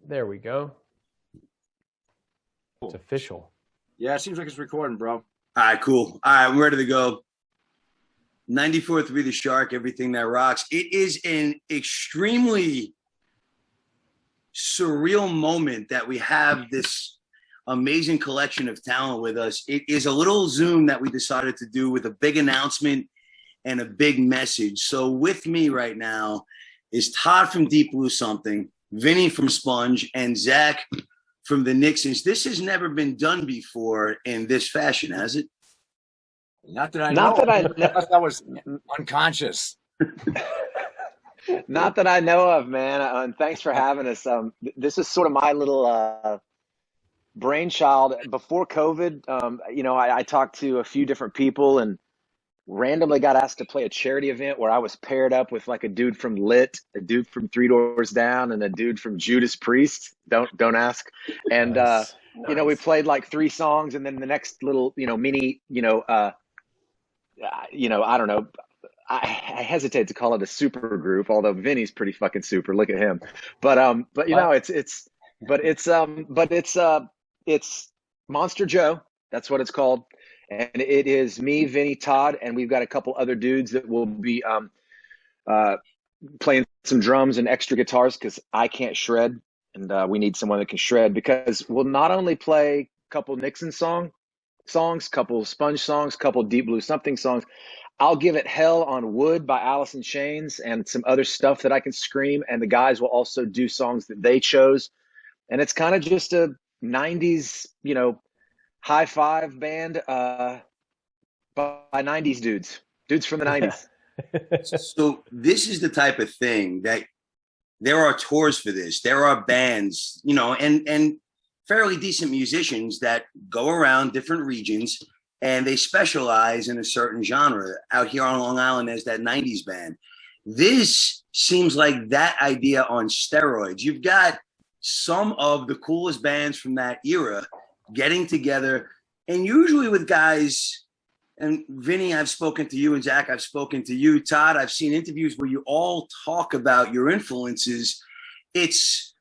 There we go. Cool. It's official. Yeah, it seems like it's recording, bro. All right, cool. All right, I'm ready to go. 94.3 The Shark, everything that rocks. It is an extremely surreal moment that we have this amazing collection of talent with us. It is a little Zoom that we decided to do with a big announcement and a big message. So with me right now is Todd from Deep Blue Something, Vinny from Sponge, and Zach from the Nixons. This has never been done before in this fashion, has it? Not that I know. Unless I was unconscious. Not that I know of, man. And thanks for having us. This is sort of my little brainchild. Before COVID, I talked to a few different people and randomly got asked to play a charity event where I was paired up with like a dude from Lit, a dude from Three Doors Down, and a dude from Judas Priest. Don't ask. And Nice. we played like 3 songs, and then the next little mini I don't know. I hesitate to call it a super group, although Vinny's pretty fucking super. Look at him. But it's Monster Joe. That's what it's called. And it is me, Vinny, Todd, and we've got a couple other dudes that will be playing some drums and extra guitars because I can't shred, and we need someone that can shred, because we'll not only play a couple Nixon songs, couple Sponge songs, couple Deep Blue Something songs. I'll give it Hell on Wood by Alice in Chains and some other stuff that I can scream. And the guys will also do songs that they chose. And it's kind of just a 90s, high five band by 90s dudes from the 90s. So this is the type of thing that there are tours for this. There are bands, and fairly decent musicians that go around different regions and they specialize in a certain genre. Out here on Long Island, there's that 90s band. This seems like that idea on steroids. You've got some of the coolest bands from that era getting together, and usually with guys, and Vinny, I've spoken to you, and Zach, I've spoken to you. Todd, I've seen interviews where you all talk about your influences. It's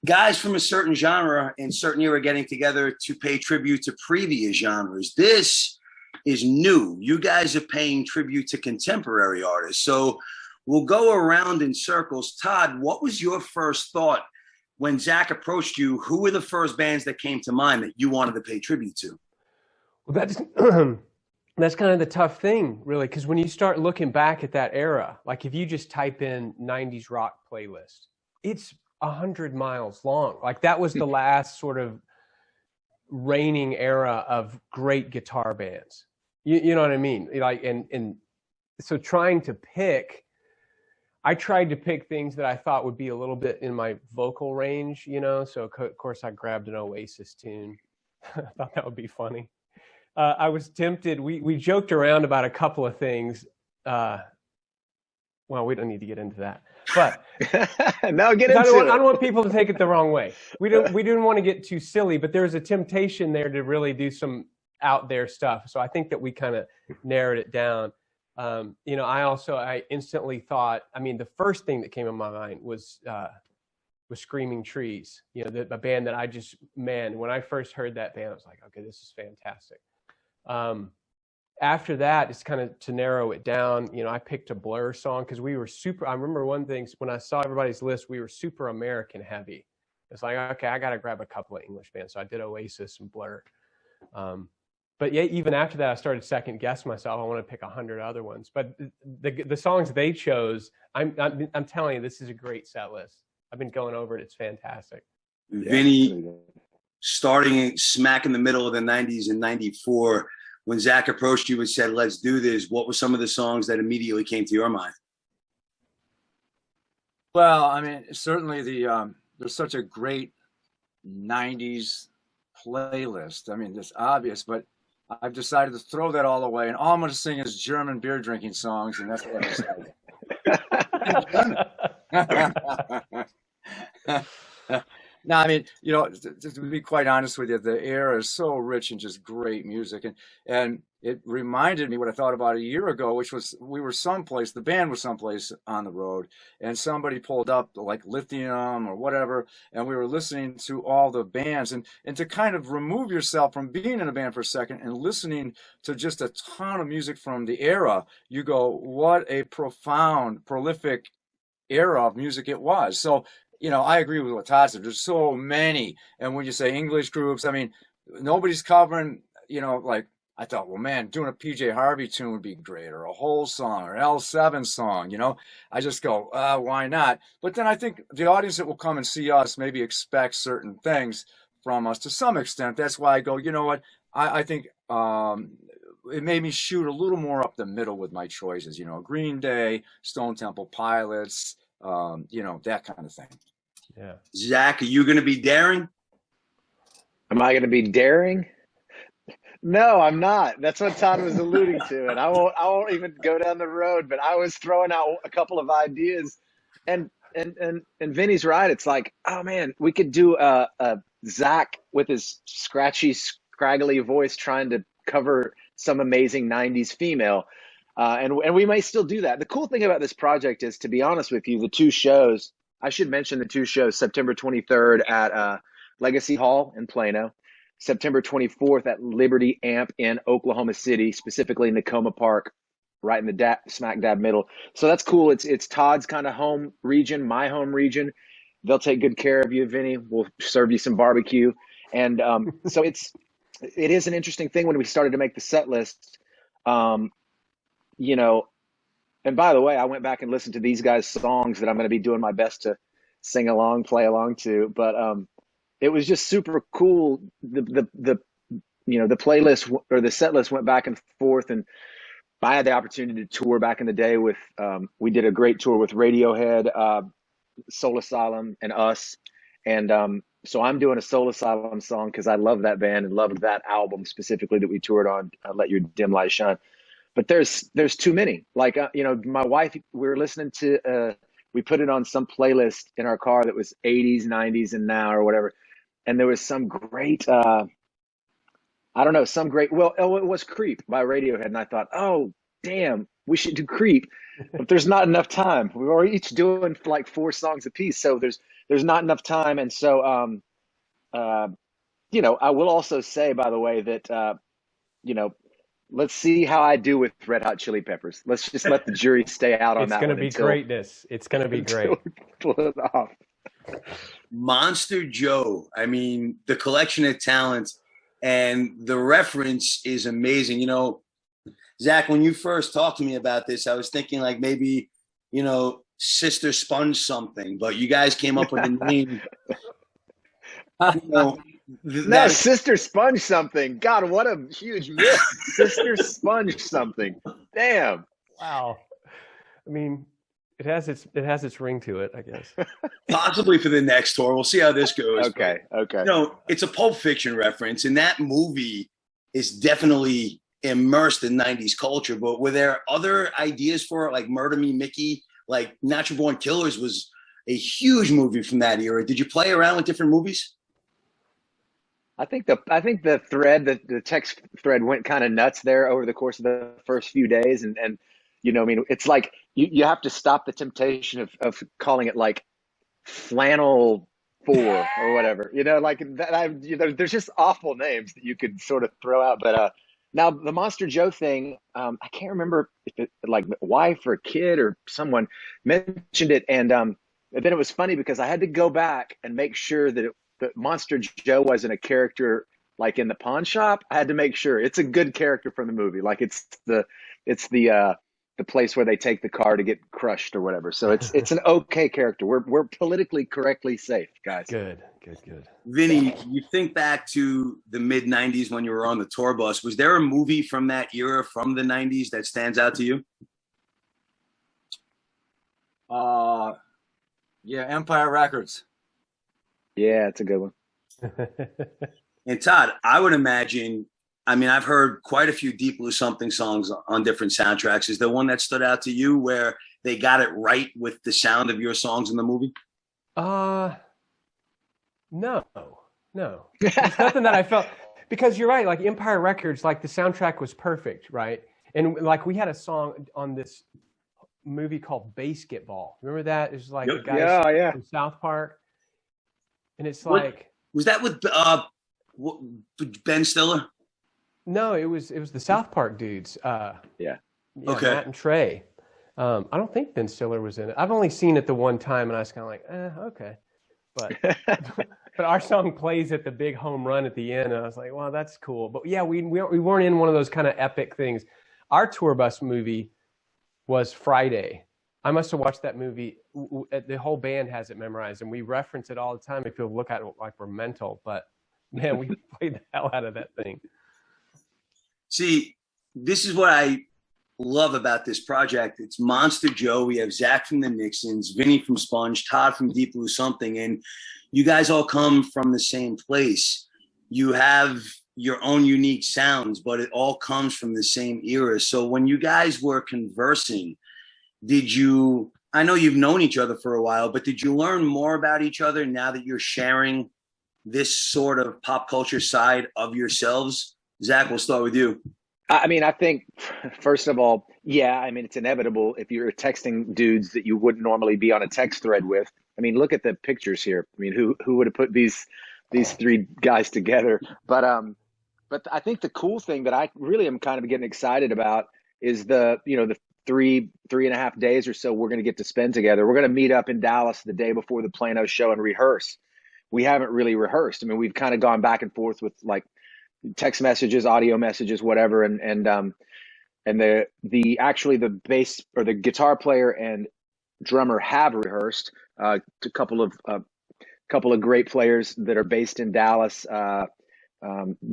guys from a certain genre and certain era getting together to pay tribute to previous genres. This is new. You guys are paying tribute to contemporary artists. So we'll go around in circles. Todd, what was your first thought when Zach approached you? Who were the first bands that came to mind that you wanted to pay tribute to? Well, that's kind of the tough thing, really, because when you start looking back at that era, like if you just type in 90s rock playlist, it's 100 miles long. Like that was the last sort of reigning era of great guitar bands. You know what I mean? Like, and so I tried to pick things that I thought would be a little bit in my vocal range, so of course I grabbed an Oasis tune. I thought that would be funny. I was tempted. We joked around about a couple of things. Well, we don't need to get into that, but no, get into it. I don't want people to take it the wrong way. We didn't want to get too silly, but there was a temptation there to really do some out there stuff. So I think that we kind of narrowed it down. I instantly thought, the first thing that came in my mind was Screaming Trees, a band that when I first heard that band, I was like, okay, this is fantastic. After that, it's kind of to narrow it down. I picked a Blur song because we were I remember one thing, when I saw everybody's list, we were super American heavy. It's like, okay, I got to grab a couple of English bands. So I did Oasis and Blur. But yeah, even after that, I started second guessing myself. I want to pick 100 other ones. But the songs they chose, I'm telling you, this is a great set list. I've been going over it. It's fantastic. Vinny, starting smack in the middle of the 90s in 94, when Zach approached you and said, let's do this, what were some of the songs that immediately came to your mind? Well, certainly there's such a great 90s playlist. It's obvious, but I've decided to throw that all away, and all I'm going to sing is German beer drinking songs, and that's what I decided. No, I mean, you know, to be quite honest with you, the era is so rich in just great music, and it reminded me what I thought about a year ago, which was we were someplace, the band was someplace on the road, and somebody pulled up like Lithium or whatever, and we were listening to all the bands, and to kind of remove yourself from being in a band for a second and listening to just a ton of music from the era, you go, what a profound, prolific era of music it was. So, you know, I agree with what Todd said. There's so many. And when you say English groups, I mean, nobody's covering, you know, like I thought, well, man, doing a PJ Harvey tune would be great, or a whole song, or an L7 song, you know. I just go, why not? But then I think the audience that will come and see us maybe expect certain things from us to some extent. That's why I go, you know what? I think it made me shoot a little more up the middle with my choices, you know, Green Day, Stone Temple Pilots, you know, that kind of thing. Yeah. Zach, are you going to be daring? Am I going to be daring? No, I'm not. That's what Todd was alluding to, and I won't even go down the road. But I was throwing out a couple of ideas, and Vinny's right. It's like, oh man, we could do a Zach with his scratchy, scraggly voice trying to cover some amazing '90s female, and we may still do that. The cool thing about this project is, to be honest with you, the two shows. I should mention the two shows: September 23rd at Legacy Hall in Plano, September 24th at Liberty Amp in Oklahoma City, specifically Nakoma Park, right in the smack dab middle. So that's cool. It's Todd's kind of home region, my home region. They'll take good care of you, Vinny. We'll serve you some barbecue, and so it is an interesting thing when we started to make the set list. You know, and by the way, I went back and listened to these guys' songs that I'm going to be doing my best to sing along, play along to. But it was just super cool. The you know, the playlist or the set list went back and forth, and I had the opportunity to tour back in the day with. We did a great tour with Radiohead, Soul Asylum, and us, and so I'm doing a Soul Asylum song because I love that band and loved that album specifically that we toured on. Let Your Dim Light Shine. But there's too many. Like, you know, my wife, we were listening to, we put it on some playlist in our car that was 80s, 90s, and now or whatever. And there was some great, I don't know, well, it was Creep by Radiohead. And I thought, oh, damn, we should do Creep. But there's not enough time. We were each doing like 4 songs a piece. So there's not enough time. And so, you know, I will also say, by the way, that, you know, let's see how I do with Red Hot Chili Peppers. Let's just let the jury stay out on that one. It's going to be greatness. It's going to be great. Pull it off. Monster Joe. I mean, the collection of talent and the reference is amazing. You know, Zach, when you first talked to me about this, I was thinking like maybe, you know, Sister Sponge something, but you guys came up with a name. You know, no, Sister Sponge something. God, what a huge miss. Sister Sponge something. Damn. Wow. I mean, it has its ring to it, I guess. Possibly for the next tour. We'll see how this goes. Okay. You know, it's a Pulp Fiction reference, and that movie is definitely immersed in 90s culture. But were there other ideas for it, like Murder Me, Mickey? Like Natural Born Killers was a huge movie from that era. Did you play around with different movies? I think the thread, the text thread went kind of nuts there over the course of the first few days. And you know, I mean, it's like you have to stop the temptation of calling it like Flannel 4 or whatever, you know, like that. You know, there's just awful names that you could sort of throw out. But now the Monster Joe thing, I can't remember if it, like wife or kid or someone mentioned it. And then it was funny because I had to go back and make sure that Monster Joe wasn't a character like in the pawn shop. I had to make sure it's a good character from the movie. Like it's the place where they take the car to get crushed or whatever. So it's an okay character. We're politically correctly safe, guys. Good. Vinny, you think back to the mid 90s when you were on the tour bus. Was there a movie from that era, from the 90s, that stands out to you? Yeah, Empire Records. Yeah, it's a good one. And Todd, I would imagine, I mean, I've heard quite a few Deep Blue Something songs on different soundtracks. Is there one that stood out to you where they got it right with the sound of your songs in the movie? No, no. There's nothing that I felt, because you're right. Like Empire Records, like the soundtrack was perfect, right? And like we had a song on this movie called Basketball. Remember that? It's like the guys Yeah. from South Park, and it's What like was that with Ben Stiller? no, it was the South Park dudes. Yeah. Okay. Matt and Trey. I don't think Ben Stiller was in it. I've only seen it the one time, and I was kind of like, okay. But but our song plays at the big home run at the end, and I was like, well, that's cool. But yeah, we weren't in one of those kind of epic things. Our tour bus movie was Friday. I must have watched that movie. The whole band has it memorized, and we reference it all the time. If you look at it like we're mental, but man, we played the hell out of that thing. See, this is what I love about this project. It's Monster Joe. We have Zach from the Nixons, Vinny from Sponge, Todd from Deep Blue Something, and you guys all come from the same place. You have your own unique sounds, but it all comes from the same era. So when you guys were conversing, I know you've known each other for a while, but did you learn more about each other now that you're sharing this sort of pop culture side of yourselves? Zach, we'll start with you. I mean, I think, first of all, yeah, I mean, it's inevitable if you're texting dudes that you wouldn't normally be on a text thread with. I mean, look at the pictures here. I mean, who would have put these three guys together? But I think the cool thing that I really am kind of getting excited about is the 3.5 days or so we're going to get to spend together. We're going to meet up in Dallas the day before the Plano show and rehearse. We haven't really rehearsed. I mean, we've kind of gone back and forth with like text messages, audio messages, whatever. And the bass or the guitar player and drummer have rehearsed. A couple of great players that are based in Dallas.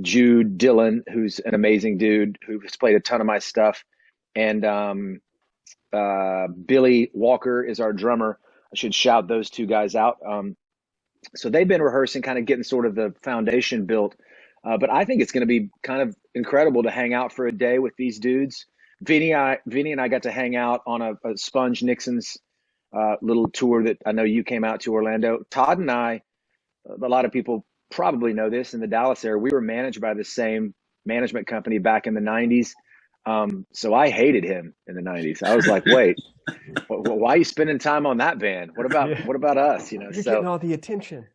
Jude Dillon, who's an amazing dude who has played a ton of my stuff, and Billy Walker is our drummer. I should shout those two guys out. So they've been rehearsing, kind of getting sort of the foundation built. But I think it's going to be kind of incredible to hang out for a day with these dudes. Vinny and I got to hang out on a Sponge Nixon's little tour that I know you came out to Orlando. Todd and I, a lot of people probably know this, in the Dallas area, we were managed by the same management company back in the 90s. So I hated him in the 90s. I was like, wait, why are you spending time on that band? What about us? You're getting all the attention.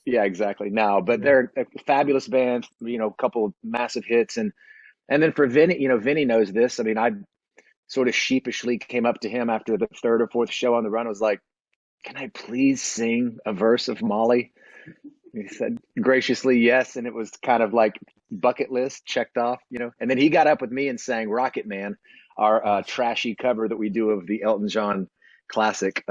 Yeah, exactly. No, but they're a fabulous band, a couple of massive hits. And then for Vinny, Vinny knows this. I mean, I sort of sheepishly came up to him after the third or fourth show on the run. I was like, can I please sing a verse of Molly? He said graciously yes. And it was kind of like bucket list checked off, And then he got up with me and sang Rocket Man, our trashy cover that we do of the Elton John classic.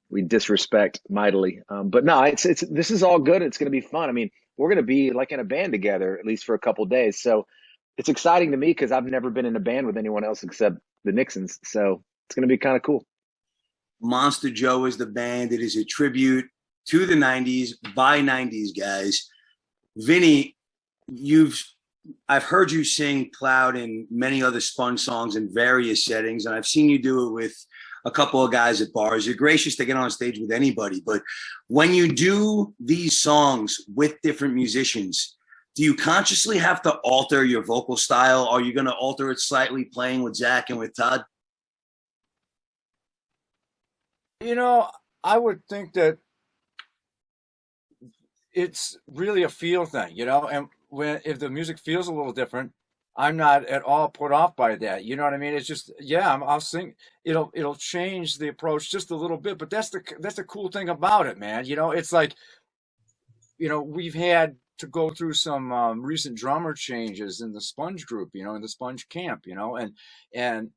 We disrespect mightily. But no, this is all good. It's going to be fun. I mean, we're going to be like in a band together, at least for a couple of days. So it's exciting to me because I've never been in a band with anyone else except the Nixons. So it's going to be kind of cool. Monster Joe is the band. It is a tribute to the 90s by 90s guys. Vinny, I've heard you sing Cloud and many other Sponge songs in various settings, and I've seen you do it with a couple of guys at bars. You're gracious to get on stage with anybody, but when you do these songs with different musicians, do you consciously have to alter your vocal style? Are you going to alter it slightly playing with Zach and with Todd? I would think that it's really a feel thing, and if the music feels a little different, I'm not at all put off by that. You know what I mean? It's just, I'll sing. It'll change the approach just a little bit, but that's the cool thing about it, man. It's like, we've had to go through some recent drummer changes in the Sponge group, in the Sponge camp, and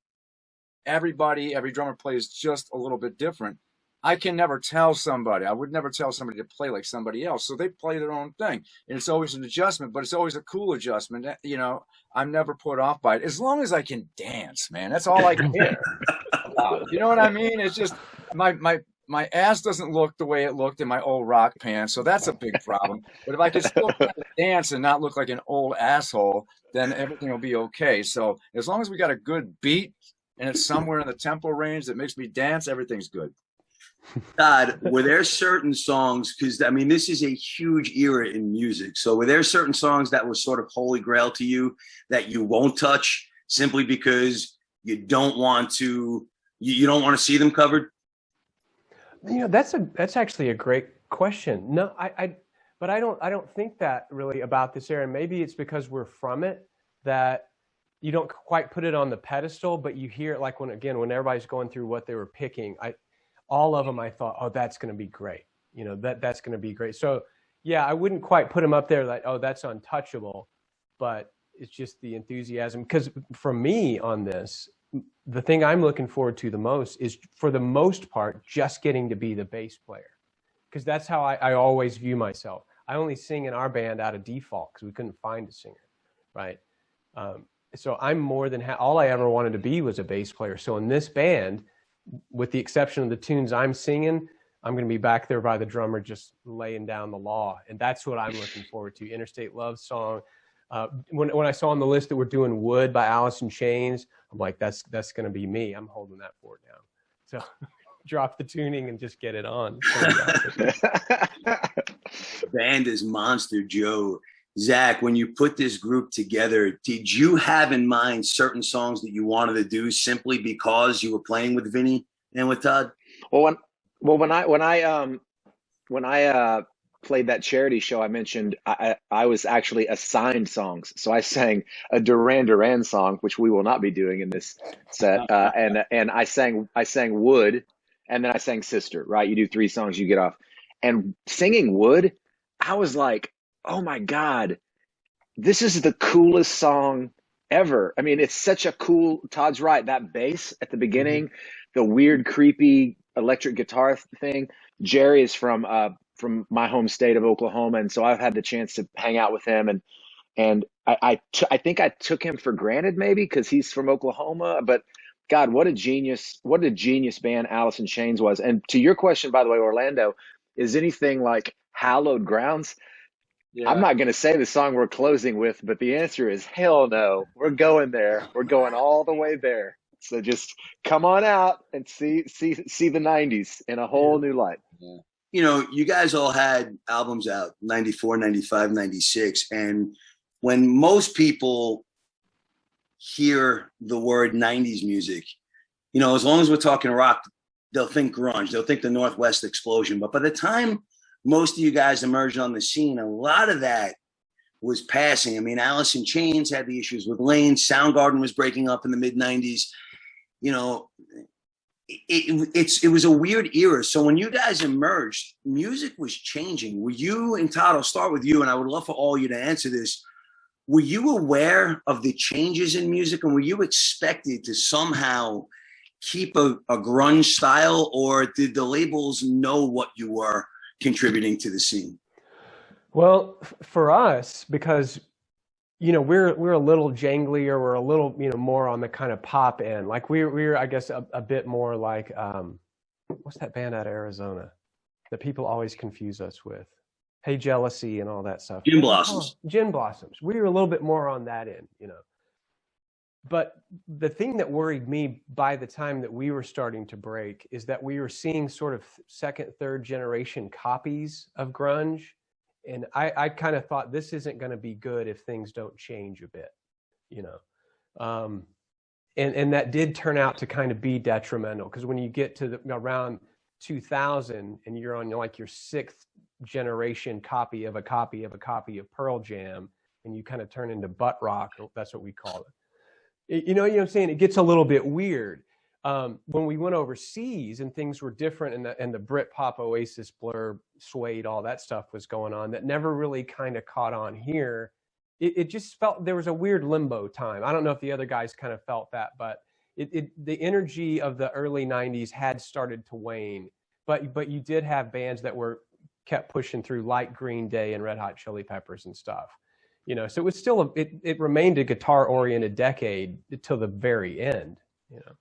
every drummer plays just a little bit different. I would never tell somebody to play like somebody else. So they play their own thing. And it's always an adjustment, but it's always a cool adjustment. I'm never put off by it. As long as I can dance, man, that's all I care about. You know what I mean? It's just my ass doesn't look the way it looked in my old rock pants. So that's a big problem. But if I can still dance and not look like an old asshole, then everything will be okay. So as long as we got a good beat and it's somewhere in the tempo range that makes me dance, everything's good. Todd, were there certain songs, because I mean, this is a huge era in music. So were there certain songs that were sort of holy grail to you that you won't touch simply because you don't want to, you don't want to see them covered? You know, that's actually a great question. No, but I don't think that really about this era. Maybe it's because we're from it that you don't quite put it on the pedestal, but you hear it like when everybody's going through what they were picking, all of them, I thought, oh, that's going to be great. You know, that's going to be great. So yeah, I wouldn't quite put them up there like, oh, that's untouchable, but it's just the enthusiasm. Because for me on this, the thing I'm looking forward to the most is, for the most part, just getting to be the bass player. Because that's how I always view myself. I only sing in our band out of default because we couldn't find a singer, right? So I'm more than all I ever wanted to be was a bass player. So in this band, with the exception of the tunes I'm singing, I'm going to be back there by the drummer just laying down the law. And that's what I'm looking forward to. Interstate Love Song. When I saw on the list that we're doing Wood by Alice in Chains, I'm like, that's going to be me. I'm holding that fort now. So drop the tuning and just get it on. Band is Monster Joe. Zach, when you put this group together, did you have in mind certain songs that you wanted to do simply because you were playing with Vinny and with Todd? Well, when I played that charity show, I mentioned I was actually assigned songs. So I sang a Duran Duran song, which we will not be doing in this set, and I sang Wood, and then I sang Sister. Right, you do 3 songs, you get off, and singing Wood, I was like, oh my God, this is the coolest song ever. I mean, it's such a cool, Todd's right, that bass at the beginning, the weird, creepy electric guitar thing. Jerry is from my home state of Oklahoma, and so I've had the chance to hang out with him, and I think I took him for granted maybe because he's from Oklahoma, but God, what a genius band Alice in Chains was. And to your question, by the way, Orlando, is anything like Hallowed Grounds? Yeah. I'm not going to say the song we're closing with, but the answer is hell no. We're going there. We're going all the way there. So just come on out and see the 90s in a whole new light. Yeah. You know, you guys all had albums out, 94, 95, 96. And when most people hear the word 90s music, you know, as long as we're talking rock, they'll think grunge. They'll think the Northwest Explosion. But by the time most of you guys emerged on the scene, a lot of that was passing. I mean, Alice in Chains had the issues with Lane. Soundgarden was breaking up in the mid-90s. You know, it was a weird era. So when you guys emerged, music was changing. Were you, and Todd, I'll start with you, and I would love for all you to answer this. Were you aware of the changes in music, and were you expected to somehow keep a grunge style, or did the labels know what you were contributing to the scene? Well, for us, because you know we're a little janglier, we're a little more on the kind of pop end. Like we're I guess a bit more like what's that band out of Arizona that people always confuse us with? Hey Jealousy and all that stuff. Gin Blossoms. Gin Blossoms. We were a little bit more on that end, you know. But the thing that worried me by the time that we were starting to break is that we were seeing sort of second, third generation copies of grunge. And I kind of thought this isn't going to be good if things don't change a bit, you know. And that did turn out to kind of be detrimental, because when you get to around 2000 and you're on like your 6th generation copy of a copy of a copy of Pearl Jam, and you kind of turn into butt rock, that's what we call it. You know what I'm saying? It gets a little bit weird. When we went overseas and things were different, and the Britpop, Oasis, Blur, Suede, all that stuff was going on that never really kind of caught on here. It just felt there was a weird limbo time. I don't know if the other guys kind of felt that, but the energy of the early 90s had started to wane. But you did have bands that kept pushing through, like Green Day and Red Hot Chili Peppers and stuff. You know, so it was still it remained a guitar-oriented decade till the very end. You know,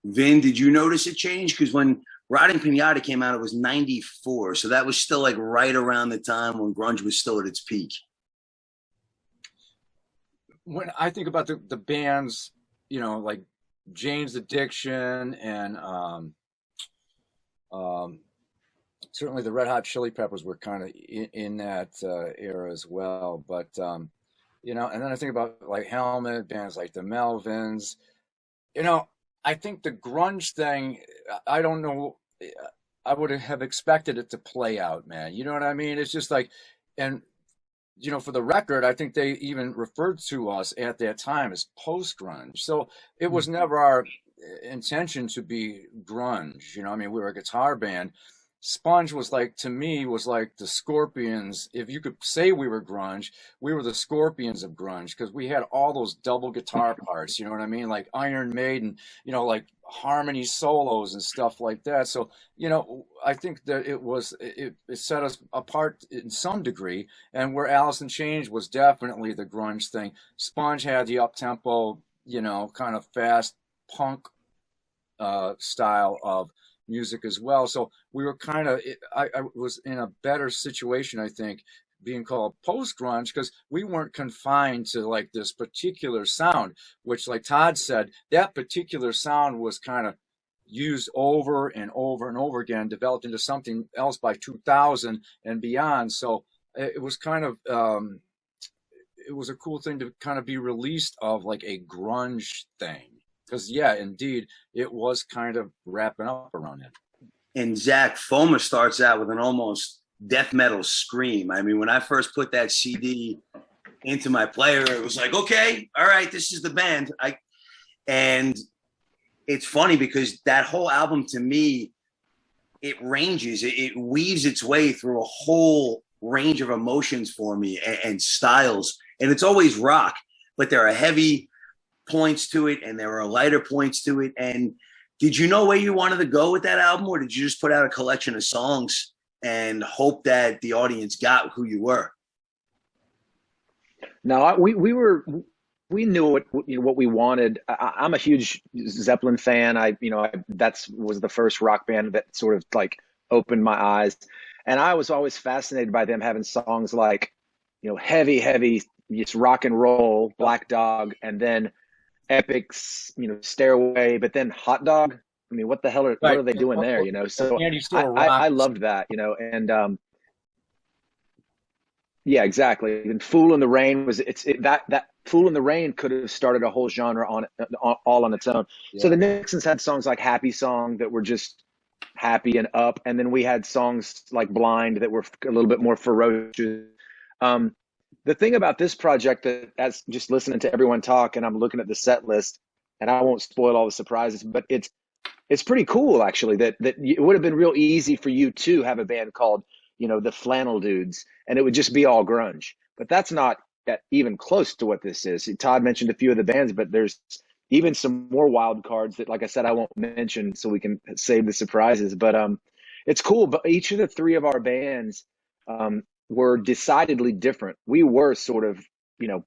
Vin, did you notice a change? Because when Rotting Pinata came out, it was 94, so that was still like right around the time when grunge was still at its peak. When I think about the bands, you know, like Jane's Addiction and Certainly the Red Hot Chili Peppers were kind of in that era as well. But, you know, and then I think about like Helmet, bands like the Melvins. You know, I think the grunge thing, I don't know, I would have expected it to play out, man. You know what I mean? It's just like, and, you know, for the record, I think they even referred to us at that time as post-grunge. So it was never our intention to be grunge. You know, I mean, we were a guitar band. Sponge was like, to me, was like the Scorpions. If you could say we were grunge, we were the Scorpions of grunge, because we had all those double guitar parts, you know what I mean? Like Iron Maiden, you know, like harmony solos and stuff like that. So, you know, I think that it set us apart in some degree. And where Alice in Chains was definitely the grunge thing, Sponge had the up-tempo, you know, kind of fast punk style of music as well. So we were kind of, I was in a better situation, I think, being called post-grunge, because we weren't confined to like this particular sound, which, like Todd said, that particular sound was kind of used over and over and over again, developed into something else by 2000 and beyond. So it was kind of, it was a cool thing to kind of be released of like a grunge thing. Because, yeah, indeed, it was kind of wrapping up around it. And Zach, Foma starts out with an almost death metal scream. I mean, when I first put that CD into my player, it was like, okay, all right, this is the band. And it's funny because that whole album, to me, it ranges, it weaves its way through a whole range of emotions for me and styles. And it's always rock, but there are heavy points to it and there are lighter points to it. And did you know where you wanted to go with that album, or did you just put out a collection of songs and hope that the audience got who you were? No, we knew what we wanted. I'm a huge Zeppelin fan. That was the first rock band that sort of like opened my eyes, and I was always fascinated by them having songs like, you know, heavy, just rock and roll, Black Dog, and then epics, you know, Stairway, but then Hot Dog. I mean, what the hell what are they doing there? You know, so I loved that, you know, and yeah, exactly. And Fool in the Rain was that Fool in the Rain could have started a whole genre all on its own. Yeah. So the Nixons had songs like Happy Song that were just happy and up, and then we had songs like Blind that were a little bit more ferocious. The thing about this project, that as just listening to everyone talk, and I'm looking at the set list, and I won't spoil all the surprises, but it's pretty cool actually that it would have been real easy for you to have a band called, you know, the Flannel Dudes, and it would just be all grunge. But that's not even close to what this is. Todd mentioned a few of the bands, but there's even some more wild cards that, like I said, I won't mention so we can save the surprises. But it's cool. But each of the three of our bands were decidedly different. We were sort of, you know,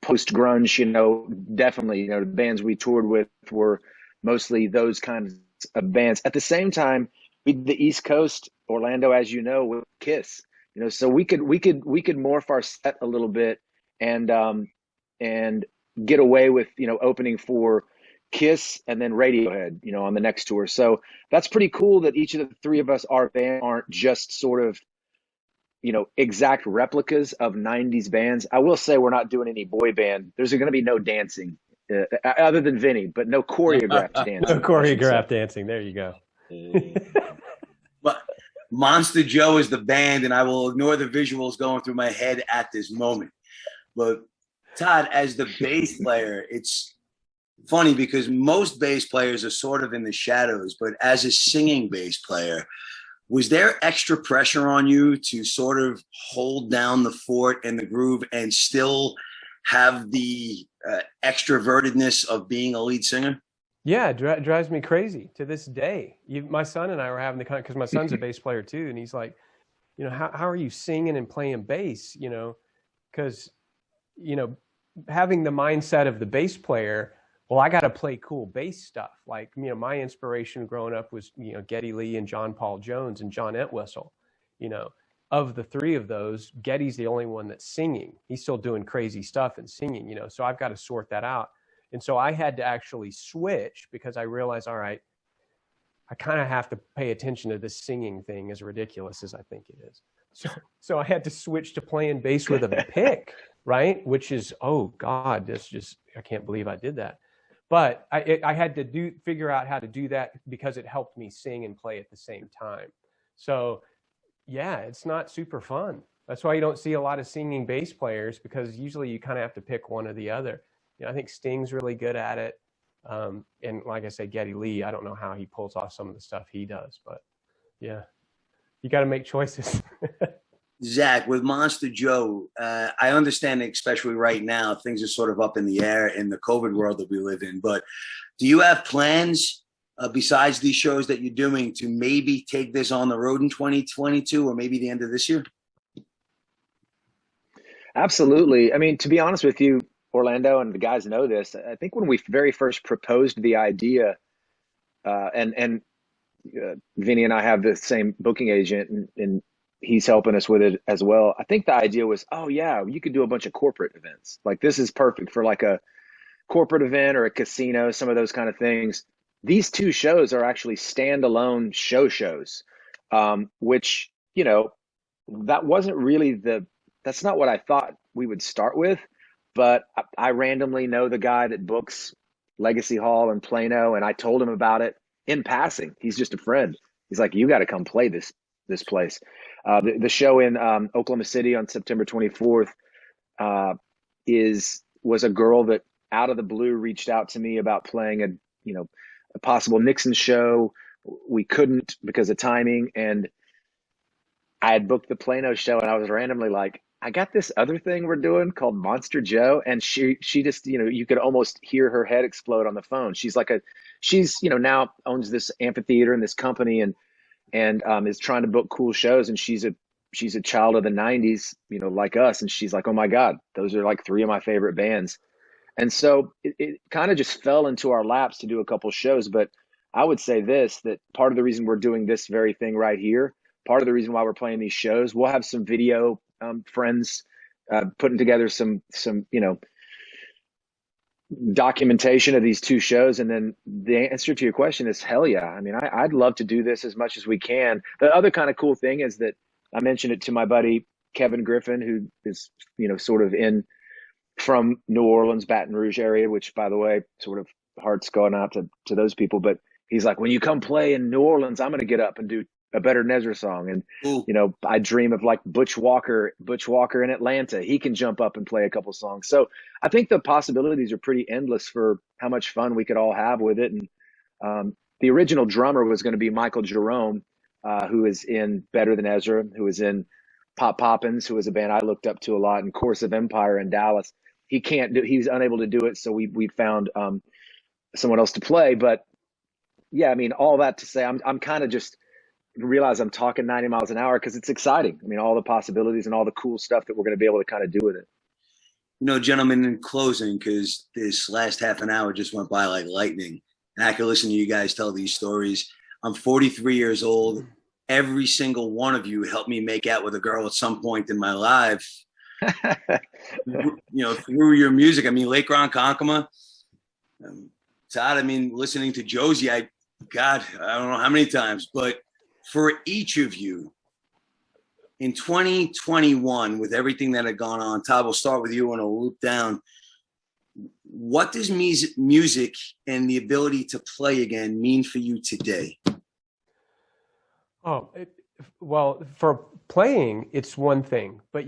post-grunge, you know, definitely, you know, the bands we toured with were mostly those kinds of bands. At the same time, we did the East Coast, Orlando, as you know, with Kiss, you know, so we could morph our set a little bit and get away with, you know, opening for Kiss and then Radiohead, you know, on the next tour. So that's pretty cool that each of the three of us, our band, aren't just sort of, you know, exact replicas of 90s bands. I will say we're not doing any boy band. There's going to be no dancing other than Vinny, but no choreographed dancing. No choreographed dancing. There you go. But Monster Joe is the band, and I will ignore the visuals going through my head at this moment. But Todd, as the bass player, it's funny because most bass players are sort of in the shadows, but as a singing bass player, was there extra pressure on you to sort of hold down the fort and the groove and still have the extrovertedness of being a lead singer? Yeah, it drives me crazy to this day. My son and I were having the because my son's a bass player too, and he's like, you know, how are you singing and playing bass? You know, because, you know, having the mindset of the bass player, well, I got to play cool bass stuff. Like, you know, my inspiration growing up was, you know, Geddy Lee and John Paul Jones and John Entwistle. You know, of the three of those, Geddy's the only one that's singing. He's still doing crazy stuff and singing, you know, so I've got to sort that out. And so I had to actually switch because I realized, all right, I kind of have to pay attention to this singing thing, as ridiculous as I think it is. So I had to switch to playing bass with a pick, right? Which is, oh God, I can't believe I did that. But I had to figure out how to do that because it helped me sing and play at the same time. So yeah, it's not super fun. That's why you don't see a lot of singing bass players, because usually you kind of have to pick one or the other. I think Sting's really good at it. And like I said, Geddy Lee, I don't know how he pulls off some of the stuff he does, but yeah, you got to make choices. Zach, with Monster Joe, I understand, especially right now, things are sort of up in the air in the COVID world that we live in. But do you have plans besides these shows that you're doing to maybe take this on the road in 2022 or maybe the end of this year? Absolutely. I mean, to be honest with you, Orlando, and the guys know this, I think when we very first proposed the idea, and Vinny and I have the same booking agent, and he's helping us with it as well. I think the idea was, oh yeah, you could do a bunch of corporate events. Like, this is perfect for like a corporate event or a casino, some of those kind of things. These two shows are actually standalone shows, which, that wasn't really that's not what I thought we would start with. But I randomly know the guy that books Legacy Hall in Plano, and I told him about it in passing. He's just a friend. He's like, you got to come play this place. The show in Oklahoma City on September 24th was a girl that out of the blue reached out to me about playing a possible Nixon show. We couldn't because of timing, and I had booked the Plano show, and I was randomly like, I got this other thing we're doing called Monster Joe. And she just, you could almost hear her head explode on the phone. She's now owns this amphitheater and this company, and is trying to book cool shows. And she's a child of the 90s, like us. And she's like, oh my God, those are like three of my favorite bands. And so it kind of just fell into our laps to do a couple shows. But I would say that part of the reason we're doing this very thing right here, part of the reason why we're playing these shows, we'll have some video friends putting together some documentation of these two shows. And then the answer to your question is hell yeah. I mean, I'd love to do this as much as we can. The other kind of cool thing is that I mentioned it to my buddy Kevin Griffin, who is sort of from New Orleans, Baton Rouge area, which, by the way, sort of hearts going out to those people. But he's like, when you come play in New Orleans, I'm going to get up and do a Better than Ezra song. And, I dream of like Butch Walker in Atlanta. He can jump up and play a couple songs. So I think the possibilities are pretty endless for how much fun we could all have with it. And the original drummer was going to be Michael Jerome, who is in Better Than Ezra, who is in Pop Poppins, who is a band I looked up to a lot, and Course of Empire in Dallas. He's unable to do it. So we found someone else to play. But yeah, I mean, all that to say, I'm kind of just realize I'm talking 90 miles an hour because it's exciting. I mean, all the possibilities and all the cool stuff that we're going to be able to kind of do with it. Gentlemen, in closing, because this last half an hour just went by like lightning, and I could listen to you guys tell these stories. I'm 43 years old. Every single one of you helped me make out with a girl at some point in my life. Through your music. I mean, Lake Ronkonkoma, Todd, I mean, listening to Josie, I don't know how many times, but for each of you in 2021, with everything that had gone on, Todd, we'll start with you and we'll loop down. What does music and the ability to play again mean for you today? Well, for playing, it's one thing, but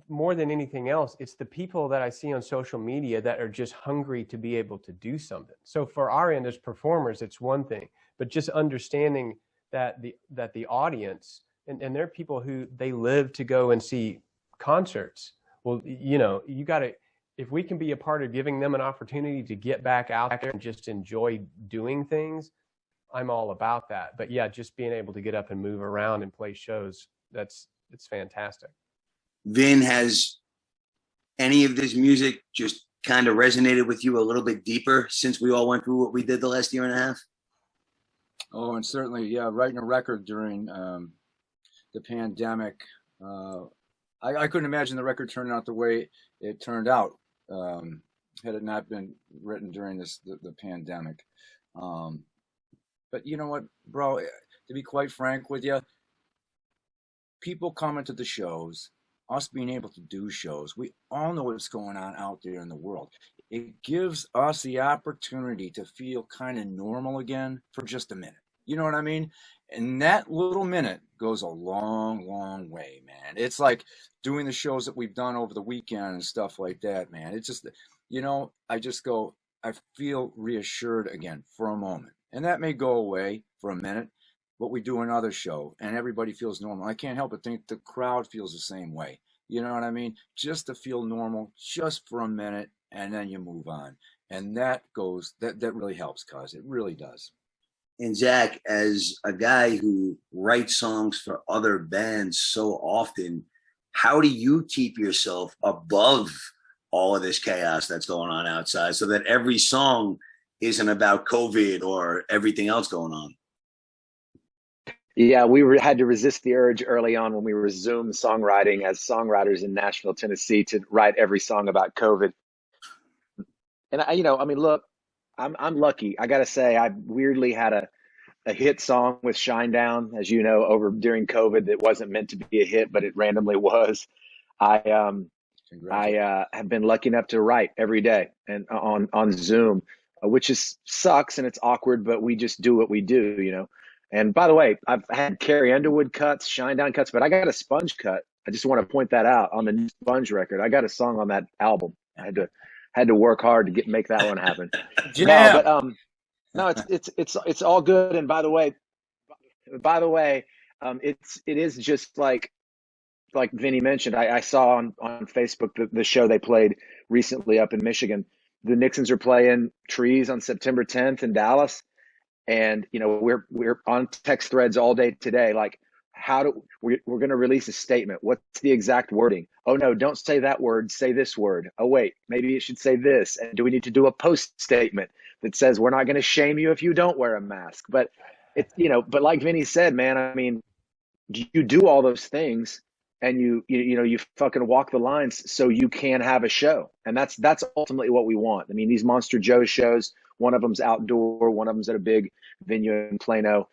more than anything else, it's the people that I see on social media that are just hungry to be able to do something. So for our end as performers, it's one thing, but just understanding that the audience, and there are people who they live to go and see concerts. Well, you got to, if we can be a part of giving them an opportunity to get back out there and just enjoy doing things, I'm all about that. But yeah, just being able to get up and move around and play shows, it's fantastic. Vin, has any of this music just kind of resonated with you a little bit deeper since we all went through what we did the last year and a half? Oh, and certainly, yeah, writing a record during the pandemic. I couldn't imagine the record turning out the way it turned out had it not been written during the pandemic. But you know what, bro? To be quite frank with you, people coming to the shows, us being able to do shows, we all know what's going on out there in the world. It gives us the opportunity to feel kind of normal again for just a minute. You know what I mean? And that little minute goes a long, long way, man. It's like doing the shows that we've done over the weekend and stuff like that, man. It's just, I just go, I feel reassured again for a moment. And that may go away for a minute, but we do another show and everybody feels normal. I can't help but think the crowd feels the same way. You know what I mean? Just to feel normal, just for a minute, and then you move on. And that really helps, cuz it really does. And Zach, as a guy who writes songs for other bands so often, how do you keep yourself above all of this chaos that's going on outside so that every song isn't about COVID or everything else going on? Yeah, we had to resist the urge early on when we resumed songwriting as songwriters in Nashville, Tennessee, to write every song about COVID. And look, I'm lucky. I gotta say, I weirdly had a hit song with Shinedown, as you know, over during COVID that wasn't meant to be a hit, but it randomly was. I have been lucky enough to write every day and on Zoom, which sucks and it's awkward, but we just do what we do. And by the way, I've had Carrie Underwood cuts, Shinedown cuts, but I got a Sponge cut. I just want to point that out on the new Sponge record. I got a song on that album. I had to work hard to make that one happen. Yeah. No, it's all good. And by the way, it is just like Vinny mentioned. I saw on Facebook the show they played recently up in Michigan. The Nixons are playing Trees on September 10th in Dallas. And, we're on text threads all day today. Like, we're going to release a statement. What's the exact wording? Oh, no, don't say that word. Say this word. Oh, wait, maybe it should say this. And do we need to do a post statement that says we're not going to shame you if you don't wear a mask? But but like Vinny said, man, I mean, you do all those things and you fucking walk the lines so you can have a show. And that's ultimately what we want. I mean, these Monster Joe shows, one of them's outdoor, one of them's at a big venue in Plano.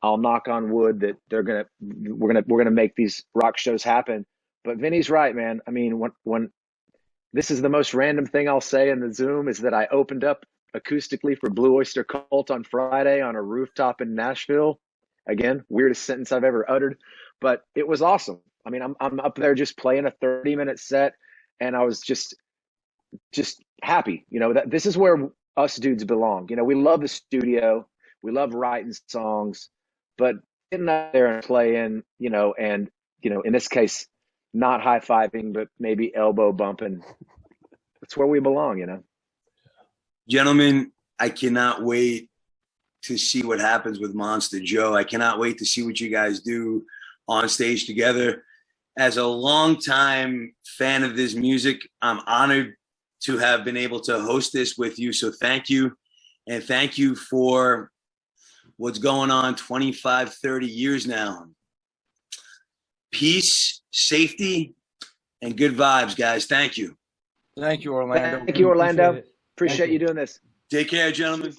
I'll knock on wood that we're gonna make these rock shows happen. But Vinny's right, man. I mean, when this is the most random thing I'll say in the Zoom is that I opened up acoustically for Blue Oyster Cult on Friday on a rooftop in Nashville. Again, weirdest sentence I've ever uttered, but it was awesome. I mean, I'm up there just playing a 30-minute set, and I was just happy. That this is where us dudes belong. We love the studio, we love writing songs, but getting out there and playing, and in this case, not high-fiving, but maybe elbow bumping. That's where we belong. Gentlemen, I cannot wait to see what happens with Monster Joe. I cannot wait to see what you guys do on stage together. As a longtime fan of this music, I'm honored to have been able to host this with you. So thank you. And thank you for what's going on 25, 30 years now. Peace, safety, and good vibes, guys. Thank you. Thank you, Orlando. Thank you, Orlando. Appreciate you doing this. Take care, gentlemen.